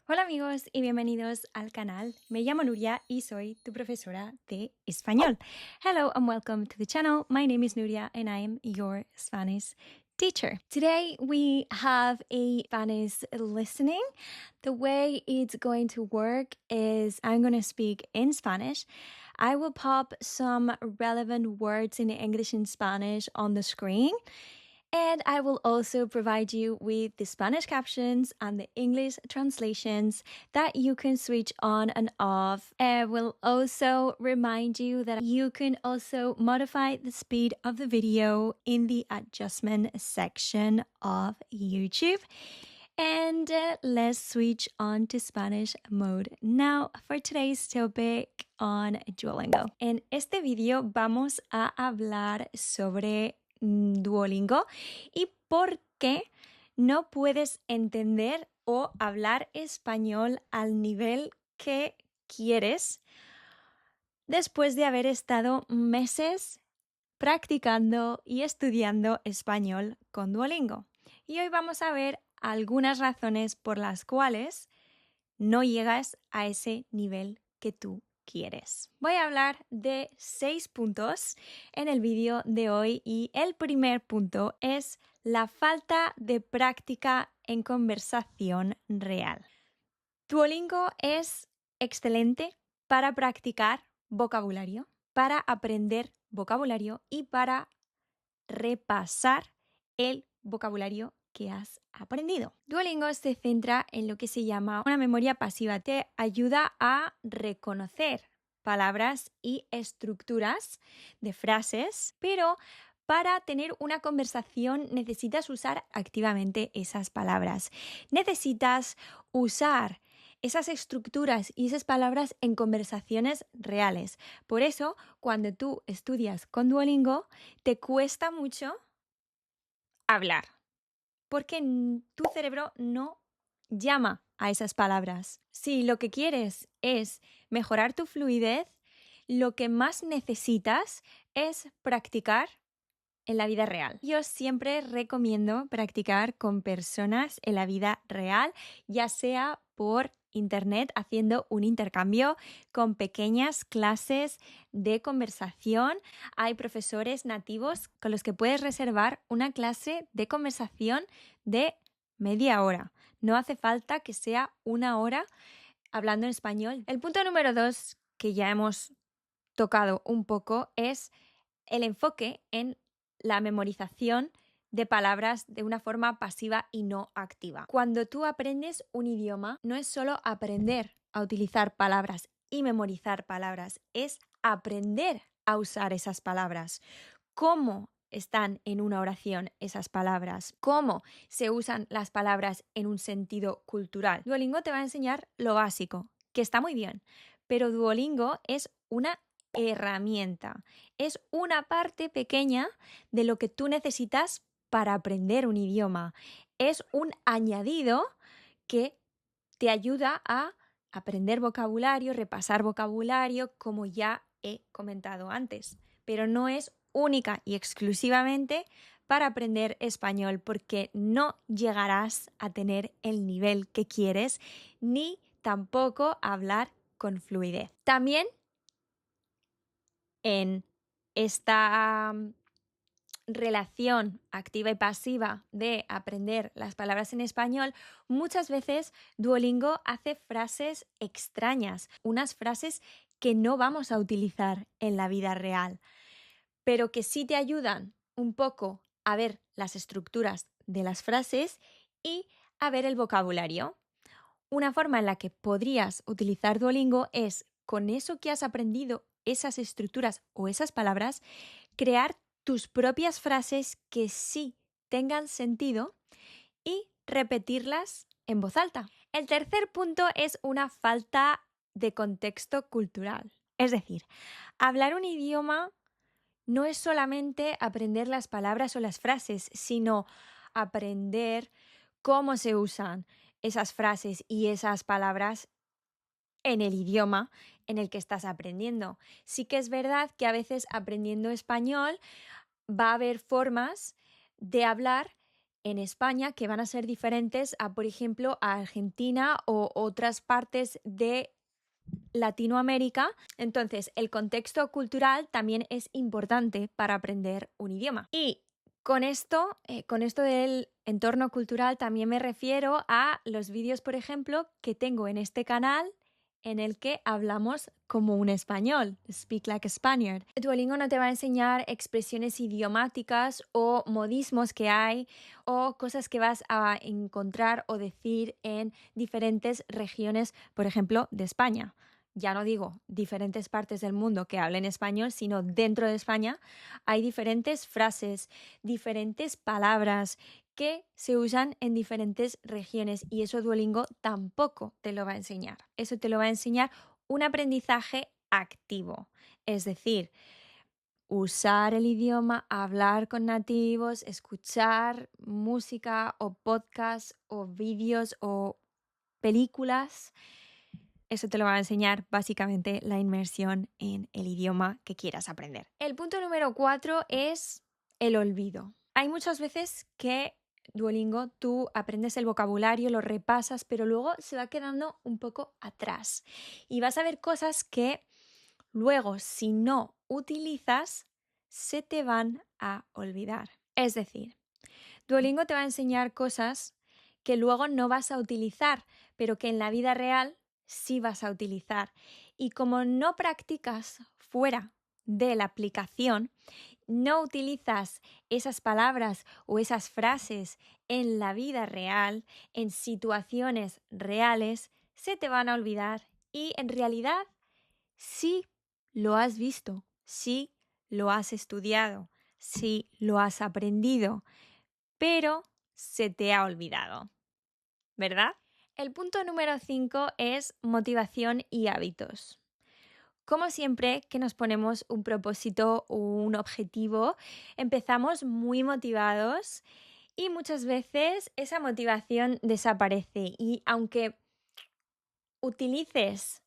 Hola amigos y bienvenidos al canal. Me llamo Nuria y soy tu profesora de español. Hello and welcome to the channel. My name is Nuria and I am your Spanish teacher. Today we have a Spanish listening. The way it's going to work is I'm going to speak in Spanish. I will pop some relevant words in English and Spanish on the screen. And I will also provide you with the Spanish captions and the English translations that you can switch on and off. I will also remind you that you can also modify the speed of the video in the adjustment section of YouTube. And let's switch on to Spanish mode now for today's topic on Duolingo. En este video vamos a hablar sobre Duolingo y por qué no puedes entender o hablar español al nivel que quieres después de haber estado meses practicando y estudiando español con Duolingo. Y hoy vamos a ver algunas razones por las cuales no llegas a ese nivel que tú quieres. Voy a hablar de 6 puntos en el vídeo de hoy y el primer punto es la falta de práctica en conversación real. Duolingo es excelente para practicar vocabulario, para aprender vocabulario y para repasar el vocabulario que has aprendido. Duolingo se centra en lo que se llama una memoria pasiva. Te ayuda a reconocer palabras y estructuras de frases, pero para tener una conversación necesitas usar activamente esas palabras. Necesitas usar esas estructuras y esas palabras en conversaciones reales. Por eso, cuando tú estudias con Duolingo, te cuesta mucho hablar, porque tu cerebro no llama a esas palabras. Si lo que quieres es mejorar tu fluidez, lo que más necesitas es practicar en la vida real. Yo siempre recomiendo practicar con personas en la vida real, ya sea por internet, haciendo un intercambio con pequeñas clases de conversación. Hay profesores nativos con los que puedes reservar una clase de conversación de media hora. No hace falta que sea una hora hablando en español. El punto número 2, que ya hemos tocado un poco, es el enfoque en la memorización de palabras de una forma pasiva y no activa. Cuando tú aprendes un idioma, no es solo aprender a utilizar palabras y memorizar palabras, es aprender a usar esas palabras. ¿Cómo están en una oración esas palabras? ¿Cómo se usan las palabras en un sentido cultural? Duolingo te va a enseñar lo básico, que está muy bien, pero Duolingo es una herramienta. Es una parte pequeña de lo que tú necesitas para aprender un idioma. Es un añadido que te ayuda a aprender vocabulario, repasar vocabulario, como ya he comentado antes. Pero no es única y exclusivamente para aprender español, porque no llegarás a tener el nivel que quieres, ni tampoco a hablar con fluidez. También en esta relación activa y pasiva de aprender las palabras en español, muchas veces Duolingo hace frases extrañas, unas frases que no vamos a utilizar en la vida real, pero que sí te ayudan un poco a ver las estructuras de las frases y a ver el vocabulario. Una forma en la que podrías utilizar Duolingo es, con eso que has aprendido, esas estructuras o esas palabras, crear tus propias frases que sí tengan sentido y repetirlas en voz alta. El tercer punto es una falta de contexto cultural. Es decir, hablar un idioma no es solamente aprender las palabras o las frases, sino aprender cómo se usan esas frases y esas palabras en el idioma en el que estás aprendiendo. Sí que es verdad que a veces aprendiendo español va a haber formas de hablar en España que van a ser diferentes a, por ejemplo, a Argentina o otras partes de Latinoamérica. Entonces, el contexto cultural también es importante para aprender un idioma. Y con esto del entorno cultural también me refiero a los vídeos, por ejemplo, que tengo en este canal en el que hablamos como un español, Speak Like a Spaniard. Duolingo no te va a enseñar expresiones idiomáticas o modismos que hay o cosas que vas a encontrar o decir en diferentes regiones, por ejemplo, de España. Ya no digo diferentes partes del mundo que hablen español, sino dentro de España hay diferentes frases, diferentes palabras que se usan en diferentes regiones y eso Duolingo tampoco te lo va a enseñar. Eso te lo va a enseñar un aprendizaje activo, es decir, usar el idioma, hablar con nativos, escuchar música o podcasts o vídeos o películas. Eso te lo va a enseñar básicamente la inmersión en el idioma que quieras aprender. El punto número 4 es el olvido. Hay muchas veces que Duolingo tú aprendes el vocabulario, lo repasas, pero luego se va quedando un poco atrás. Y vas a ver cosas que luego, si no utilizas, se te van a olvidar. Es decir, Duolingo te va a enseñar cosas que luego no vas a utilizar, pero que en la vida real sí vas a utilizar. Y como no practicas fuera de la aplicación, no utilizas esas palabras o esas frases en la vida real, en situaciones reales, se te van a olvidar y en realidad sí lo has visto, sí lo has estudiado, sí lo has aprendido, pero se te ha olvidado, ¿verdad? El punto número 5 es motivación y hábitos. Como siempre que nos ponemos un propósito o un objetivo, empezamos muy motivados y muchas veces esa motivación desaparece y aunque utilices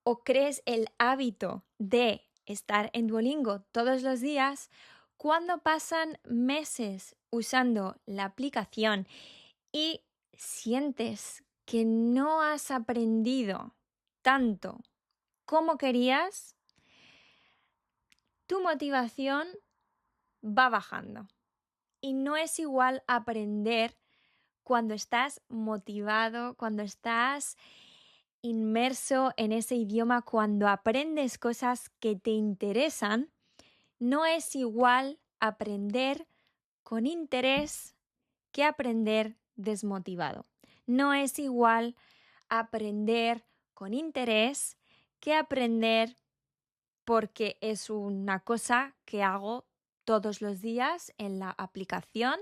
o crees el hábito de estar en Duolingo todos los días, cuando pasan meses usando la aplicación y sientes que no has aprendido tanto como querías, tu motivación va bajando. Y no es igual aprender cuando estás motivado, cuando estás inmerso en ese idioma, cuando aprendes cosas que te interesan. No es igual aprender con interés que aprender desmotivado. No es igual aprender con interés que aprender porque es una cosa que hago todos los días en la aplicación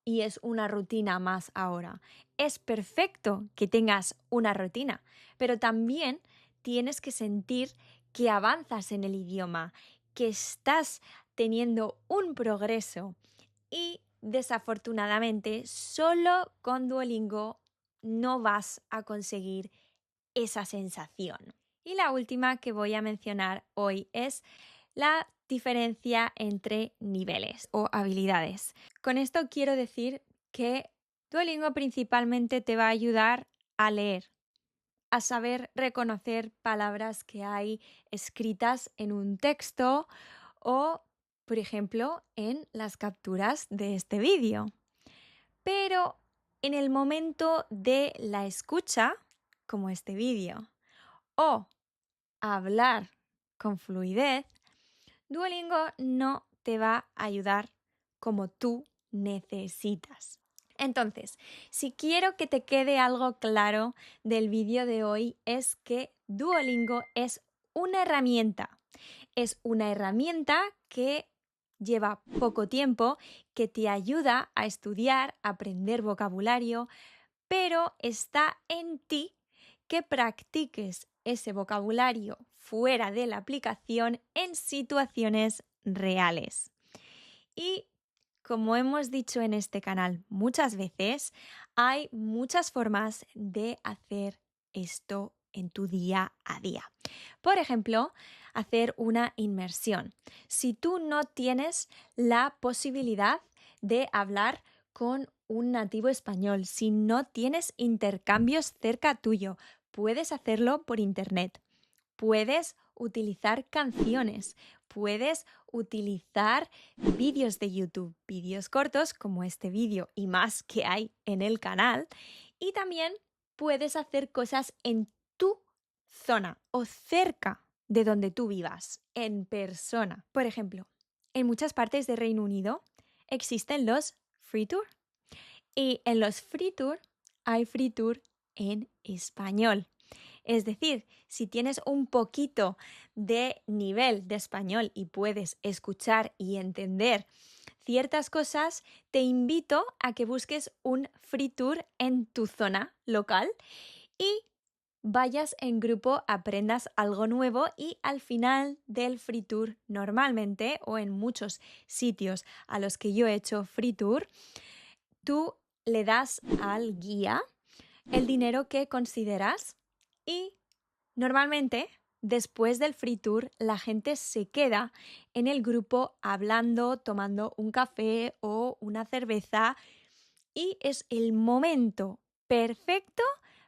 y es una rutina más ahora. Es perfecto que tengas una rutina, pero también tienes que sentir que avanzas en el idioma, que estás teniendo un progreso y desafortunadamente solo con Duolingo no vas a conseguir esa sensación. Y la última que voy a mencionar hoy es la diferencia entre niveles o habilidades. Con esto quiero decir que Duolingo principalmente te va a ayudar a leer, a saber reconocer palabras que hay escritas en un texto o, por ejemplo, en las capturas de este vídeo. Pero en el momento de la escucha, como este vídeo, o hablar con fluidez, Duolingo no te va a ayudar como tú necesitas. Entonces, si quiero que te quede algo claro del vídeo de hoy es que Duolingo es una herramienta. Es una herramienta que lleva poco tiempo, que te ayuda a estudiar, a aprender vocabulario, pero está en ti que practiques ese vocabulario fuera de la aplicación en situaciones reales. Y como hemos dicho en este canal muchas veces, hay muchas formas de hacer esto en tu día a día. Por ejemplo, hacer una inmersión. Si tú no tienes la posibilidad de hablar con un nativo español, si no tienes intercambios cerca tuyo, puedes hacerlo por internet. Puedes utilizar canciones, puedes utilizar vídeos de YouTube, vídeos cortos como este vídeo y más que hay en el canal. Y también puedes hacer cosas en tu zona o cerca de donde tú vivas, en persona. Por ejemplo, en muchas partes de Reino Unido existen los free tour. Y en los free tour hay free tour en español. Es decir, si tienes un poquito de nivel de español y puedes escuchar y entender ciertas cosas, te invito a que busques un free tour en tu zona local y vayas en grupo, aprendas algo nuevo y al final del free tour, normalmente o en muchos sitios a los que yo he hecho free tour, tú le das al guía el dinero que consideras y normalmente después del free tour la gente se queda en el grupo hablando, tomando un café o una cerveza y es el momento perfecto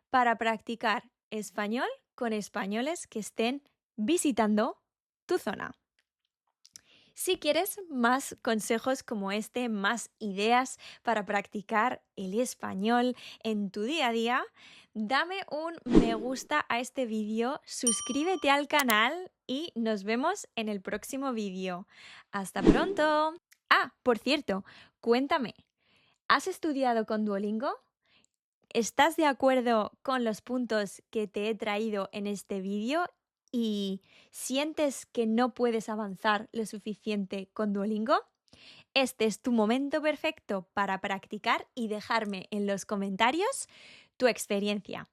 para practicar español con españoles que estén visitando tu zona. Si quieres más consejos como este, más ideas para practicar el español en tu día a día, dame un me gusta a este vídeo, suscríbete al canal y nos vemos en el próximo vídeo. ¡Hasta pronto! Ah, por cierto, cuéntame, ¿has estudiado con Duolingo? ¿Estás de acuerdo con los puntos que te he traído en este vídeo y sientes que no puedes avanzar lo suficiente con Duolingo? Este es tu momento perfecto para practicar y dejarme en los comentarios tu experiencia.